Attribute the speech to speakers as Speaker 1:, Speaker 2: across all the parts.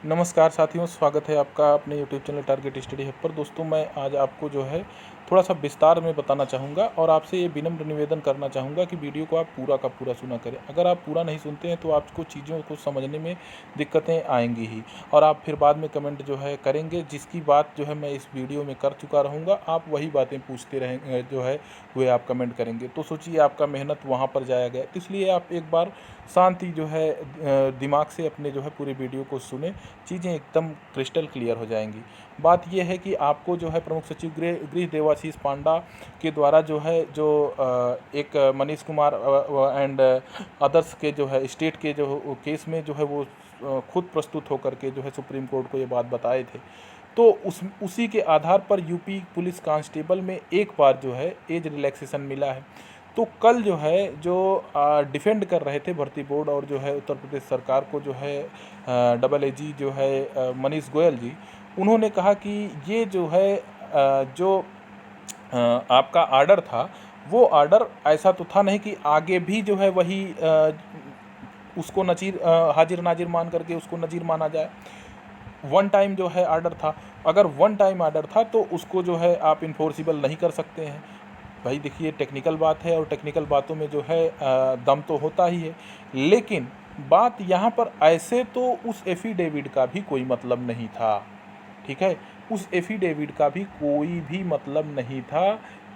Speaker 1: नमस्कार साथियों, स्वागत है आपका अपने YouTube channel target study hub पर। दोस्तों, मैं आज आपको जो है थोड़ा सा विस्तार में बताना चाहूँगा और आपसे ये विनम्र निवेदन करना चाहूँगा कि वीडियो को आप पूरा का पूरा सुना करें। अगर आप पूरा नहीं सुनते हैं तो आपको चीज़ों को समझने में दिक्कतें आएंगी ही और आप फिर बाद में कमेंट जो है करेंगे, जिसकी बात जो है मैं इस वीडियो में कर चुका रहूँगा। आप वही बातें पूछते रहेंगे जो है वे आप कमेंट करेंगे, तो सोचिए आपका मेहनत वहाँ पर जाया गया। तो इसलिए आप एक बार शांति जो है दिमाग से अपने जो है पूरे वीडियो को सुने, चीज़ें एकदम क्रिस्टल क्लियर हो जाएंगी। बात यह है कि आपको जो है प्रमुख सचिव गृह देवाशीष पांडा के द्वारा जो है एक मनीष कुमार एंड अदर्स के जो है स्टेट के जो केस में जो है वो खुद प्रस्तुत होकर के जो है सुप्रीम कोर्ट को ये बात बताए थे। तो उसी के आधार पर यूपी पुलिस कांस्टेबल में एक बार जो है एज रिलैक्सेशन मिला है। तो कल जो है डिफेंड कर रहे थे भर्ती बोर्ड और जो है उत्तर प्रदेश सरकार को जो है डबल एजी जो है मनीष गोयल जी, उन्होंने कहा कि ये जो है आपका आर्डर था, वो आर्डर ऐसा तो था नहीं कि आगे भी जो है वही उसको हाजिर नाजिर मान करके उसको नज़ीर माना जाए। वन टाइम जो है आर्डर था, अगर वन टाइम आर्डर था तो उसको जो है आप इन्फोर्सिबल नहीं कर सकते हैं। भाई देखिए, टेक्निकल बात है और टेक्निकल बातों में जो है दम तो होता ही है, लेकिन बात यहाँ पर ऐसे तो उस एफिडेविट का भी कोई मतलब नहीं था। ठीक है, उस एफिडेविट का भी कोई भी मतलब नहीं था।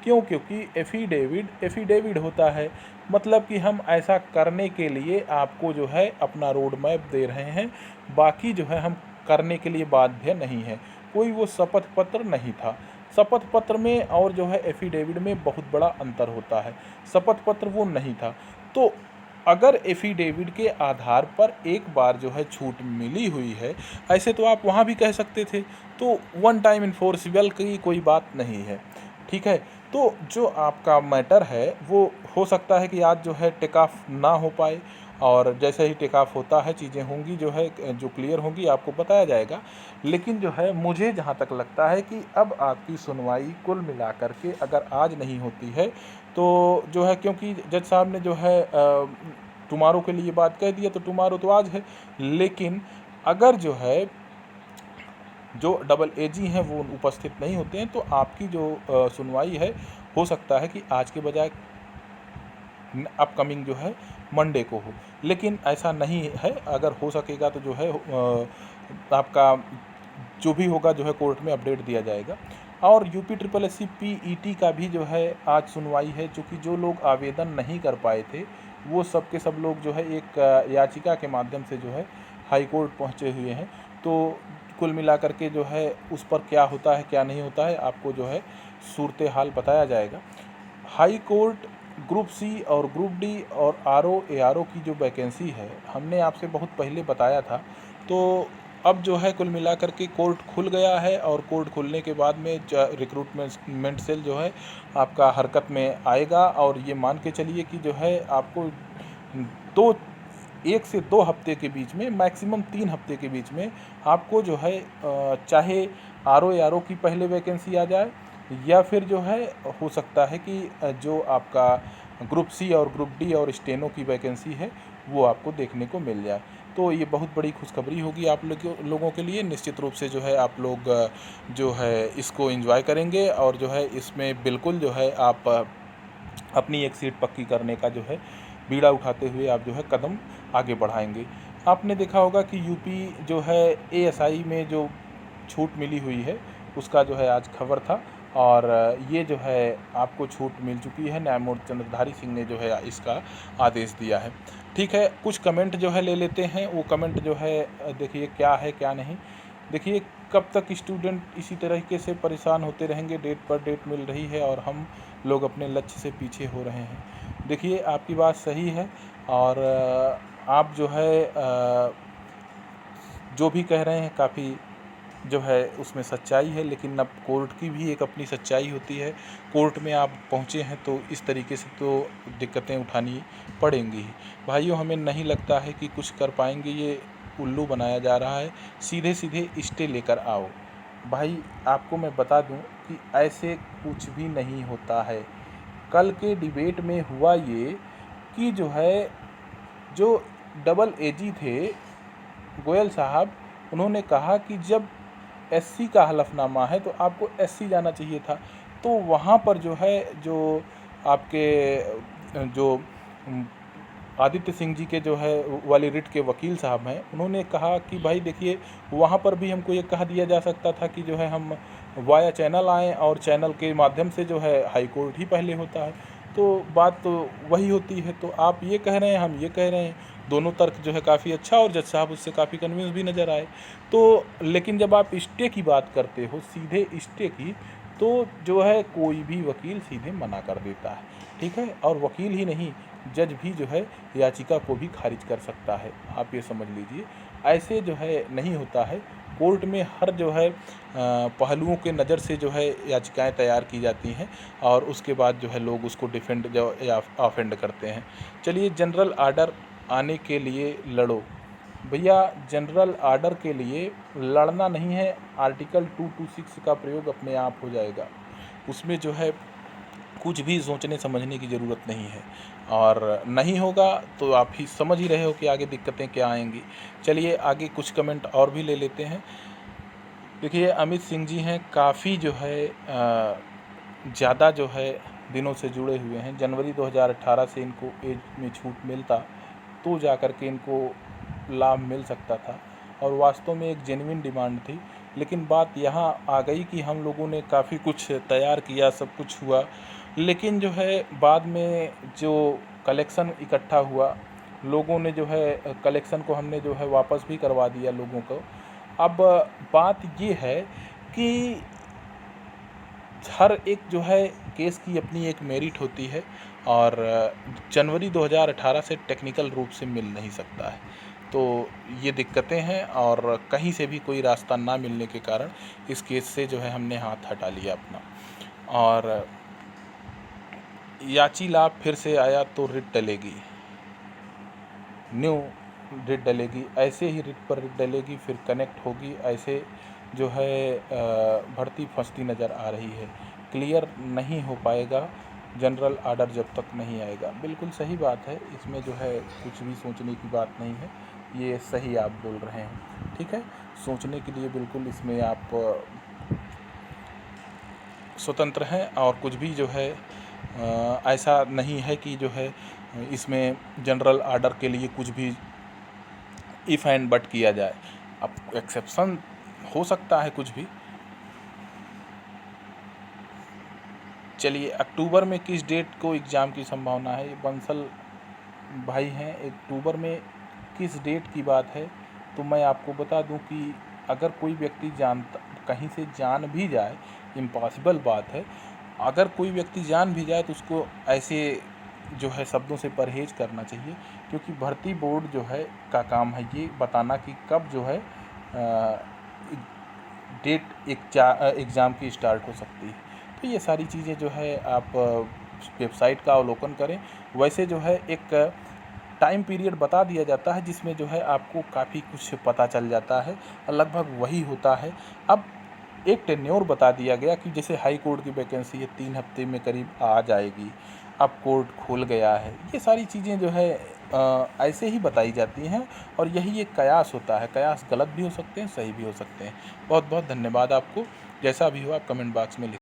Speaker 1: क्यों? क्योंकि एफिडेविट होता है, मतलब कि हम ऐसा करने के लिए आपको जो है अपना रोड मैप दे रहे हैं, बाकी जो है हम करने के लिए बाध्य नहीं है। कोई वो शपथ पत्र नहीं था। शपथ पत्र में और जो है एफिडेविट में बहुत बड़ा अंतर होता है। शपथ पत्र वो नहीं था। तो अगर एफिडेविट के आधार पर एक बार जो है छूट मिली हुई है, ऐसे तो आप वहाँ भी कह सकते थे। तो वन टाइम इन्फोर्सिबल की कोई बात नहीं है। ठीक है, तो जो आपका मैटर है वो हो सकता है कि आज जो है टेक ऑफ ना हो पाए, और जैसे ही टेक ऑफ होता है चीज़ें होंगी जो है जो क्लियर होंगी आपको बताया जाएगा। लेकिन जो है मुझे जहाँ तक लगता है कि अब आपकी सुनवाई कुल मिलाकर के अगर आज नहीं होती है तो जो है, क्योंकि जज साहब ने जो है टुमारो के लिए बात कह दिया, तो टुमारो तो आज है। लेकिन अगर जो है जो डबल एजी हैं वो उपस्थित नहीं होते हैं तो आपकी जो सुनवाई है, हो सकता है कि आज के बजाय अपकमिंग जो है मंडे को हो। लेकिन ऐसा नहीं है। अगर हो सकेगा तो जो है आपका जो भी होगा जो है कोर्ट में अपडेट दिया जाएगा। और UP triple S C PET का भी जो है आज सुनवाई है, चूँकि जो लोग आवेदन नहीं कर पाए थे वो सब के सब लोग जो है एक याचिका के माध्यम से जो है हाई कोर्ट पहुँचे हुए हैं। तो कुल मिलाकर के जो है उस पर क्या होता है क्या नहीं होता है आपको जो है सूरत हाल बताया जाएगा। हाई कोर्ट ग्रुप सी और ग्रुप डी और आरओ एआरओ की जो वैकेंसी है, हमने आपसे बहुत पहले बताया था। तो अब जो है कुल मिलाकर के कोर्ट खुल गया है और कोर्ट खुलने के बाद में रिक्रूटमेंट सेल जो है आपका हरकत में आएगा। और ये मान के चलिए कि जो है आपको 1 से 2 हफ्ते के बीच में, मैक्सिमम 3 हफ्ते के बीच में आपको जो है चाहे आरओ की पहले वैकेंसी आ जाए, या फिर जो है हो सकता है कि जो आपका ग्रुप सी और ग्रुप डी और स्टेनो की वैकेंसी है वो आपको देखने को मिल जाए। तो ये बहुत बड़ी खुशखबरी होगी आप लोगों के लिए। निश्चित रूप से जो है आप लोग जो है इसको एंजॉय करेंगे और जो है इसमें बिल्कुल जो है आप अपनी एक सीट पक्की करने का जो है बीड़ा उठाते हुए आप जो है कदम आगे बढ़ाएंगे। आपने देखा होगा कि यूपी जो है एएसआई में जो छूट मिली हुई है उसका जो है आज खबर था, और ये जो है आपको छूट मिल चुकी है। न्यायमूर्ति चंद्रधारी सिंह ने जो है इसका आदेश दिया है। ठीक है, कुछ कमेंट जो है ले लेते हैं। वो कमेंट जो है देखिए क्या है क्या नहीं। देखिए, कब तक स्टूडेंट इसी तरीके से परेशान होते रहेंगे, डेट पर डेट मिल रही है और हम लोग अपने लक्ष्य से पीछे हो रहे हैं। देखिए, आपकी बात सही है और आप जो है जो भी कह रहे हैं काफ़ी जो है उसमें सच्चाई है, लेकिन अब कोर्ट की भी एक अपनी सच्चाई होती है। कोर्ट में आप पहुँचे हैं तो इस तरीके से तो दिक्कतें उठानी पड़ेंगी ही। भाइयों, हमें नहीं लगता है कि कुछ कर पाएंगे, ये उल्लू बनाया जा रहा है। सीधे सीधे स्टे लेकर आओ। भाई आपको मैं बता दूं कि ऐसे कुछ भी नहीं होता है। कल के डिबेट में हुआ ये कि जो डबल एजी थे गोयल साहब, उन्होंने कहा कि जब एससी का हलफनामा है तो आपको एससी जाना चाहिए था। तो वहाँ पर जो है जो आपके जो आदित्य सिंह जी के जो है वाली रिट के वकील साहब हैं, उन्होंने कहा कि भाई देखिए, वहाँ पर भी हमको ये कह दिया जा सकता था कि जो है हम वाया चैनल आएँ और चैनल के माध्यम से जो है हाई कोर्ट ही पहले होता है। तो बात तो वही होती है। तो आप ये कह रहे हैं, हम ये कह रहे हैं, दोनों तर्क जो है काफ़ी अच्छा, और जज साहब उससे काफ़ी कन्विंस भी नज़र आए। तो लेकिन जब आप स्टे की बात करते हो, सीधे स्टे की, तो जो है कोई भी वकील सीधे मना कर देता है, ठीक है। और वकील ही नहीं, जज भी जो है याचिका को भी खारिज कर सकता है, आप ये समझ लीजिए। ऐसे जो है नहीं होता है। कोर्ट में हर जो है पहलुओं के नज़र से जो है याचिकाएं तैयार की जाती हैं, और उसके बाद जो है लोग उसको डिफेंड जो या ऑफेंड करते हैं। चलिए, जनरल आर्डर आने के लिए लड़ो। भैया, जनरल आर्डर के लिए लड़ना नहीं है, आर्टिकल 226 का प्रयोग अपने आप हो जाएगा। उसमें जो है कुछ भी सोचने समझने की ज़रूरत नहीं है, और नहीं होगा तो आप ही समझ ही रहे हो कि आगे दिक्कतें क्या आएंगी। चलिए आगे कुछ कमेंट और भी ले लेते हैं। देखिए, अमित सिंह जी हैं, काफ़ी जो है ज़्यादा जो है दिनों से जुड़े हुए हैं। जनवरी 2018 से इनको एज में छूट मिलता तो जा कर के इनको लाभ मिल सकता था, और वास्तव में एक जेन्युइन डिमांड थी। लेकिन बात यहाँ आ गई कि हम लोगों ने काफ़ी कुछ तैयार किया, सब कुछ हुआ, लेकिन जो है बाद में जो कलेक्शन इकट्ठा हुआ, लोगों ने जो है कलेक्शन को हमने जो है वापस भी करवा दिया लोगों को। अब बात ये है कि हर एक जो है केस की अपनी एक मेरिट होती है, और जनवरी 2018 से टेक्निकल रूप से मिल नहीं सकता है। तो ये दिक्कतें हैं, और कहीं से भी कोई रास्ता ना मिलने के कारण इस केस से जो है हमने हाथ हटा लिया अपना। और याची लाभ फिर से आया तो रिट डलेगी, न्यू रिट डलेगी, ऐसे ही रिट पर रिट डलेगी, फिर कनेक्ट होगी। ऐसे जो है भर्ती फंसती नज़र आ रही है। क्लियर नहीं हो पाएगा जनरल आर्डर जब तक नहीं आएगा। बिल्कुल सही बात है, इसमें जो है कुछ भी सोचने की बात नहीं है, ये सही आप बोल रहे हैं, ठीक है। सोचने के लिए बिल्कुल इसमें आप स्वतंत्र हैं, और कुछ भी जो है ऐसा नहीं है कि जो है इसमें जनरल आर्डर के लिए कुछ भी इफ़ एंड बट किया जाए। अब एक्सेप्शन हो सकता है कुछ भी। चलिए, अक्टूबर में किस डेट को एग्ज़ाम की संभावना है? ये बंसल भाई हैं, अक्टूबर में किस डेट की बात है? तो मैं आपको बता दूं कि अगर कोई व्यक्ति जानता कहीं से जान भी जाए, इम्पॉसिबल बात है, अगर कोई व्यक्ति जान भी जाए तो उसको ऐसे जो है शब्दों से परहेज़ करना चाहिए, क्योंकि भर्ती बोर्ड जो है का काम है ये बताना कि कब जो है डेट एग्ज़ाम की स्टार्ट हो सकती है। तो ये सारी चीज़ें जो है आप वेबसाइट का अवलोकन करें। वैसे जो है एक टाइम पीरियड बता दिया जाता है जिसमें जो है आपको काफ़ी कुछ पता चल जाता है, लगभग वही होता है। अब एक टेन्योर बता दिया गया कि जैसे हाई कोर्ट की वैकेंसी है 3 हफ्ते में करीब आ जाएगी, अब कोर्ट खुल गया है। ये सारी चीज़ें जो है ऐसे ही बताई जाती हैं, और यही एक कयास होता है। कयास गलत भी हो सकते हैं, सही भी हो सकते हैं। बहुत बहुत धन्यवाद आपको। जैसा भी हो आप कमेंट बॉक्स में लिख